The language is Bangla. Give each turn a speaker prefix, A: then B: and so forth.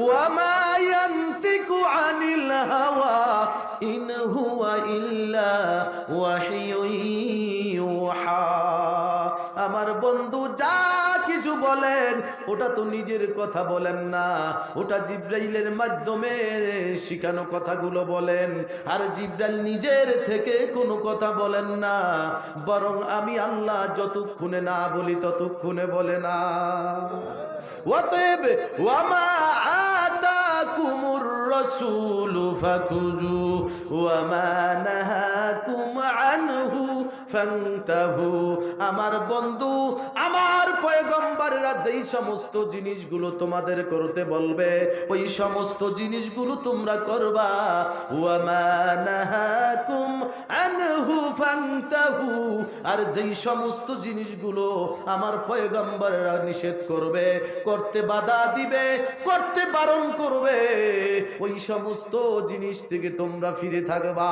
A: ওয়ামা ইয়ান্তিকু আনিল হাওয়া ইন হুয়া ইল্লা ওয়াহিয়ুন ইউহা। আমার বন্ধু যা কিছু বলেন ওটা তো নিজের কথা বলেন না, ওটা জিব্রাইলের মাধ্যমে শিখানো কথাগুলো বলেন। আর জিব্রাইল নিজের থেকে কোনো কথা বলেন না, বরং আমি আল্লাহ যতক্ষণে না বলি ততক্ষণে বলে না। অতএব ওয়ামা আতাকুমুর রাসূলু ফাকুযু ওয়ামা নাহাকুম আনহু ফান্তাহু। আমার বন্ধু, আমার পয়গম্বররা যেই সমস্ত জিনিসগুলো তোমাদের করতে বলবে ওই সমস্ত জিনিসগুলো তোমরা করবা। ওয়ামা নাহাকুম আনহু ফান্তাহু, আর যেই সমস্ত জিনিসগুলো আমার পয়গম্বররা নিষেধ করবে, করতে বাধা দিবে, করতে বারণ করবে, ওই সমস্ত জিনিস থেকে তোমরা ফিরে থাকবা।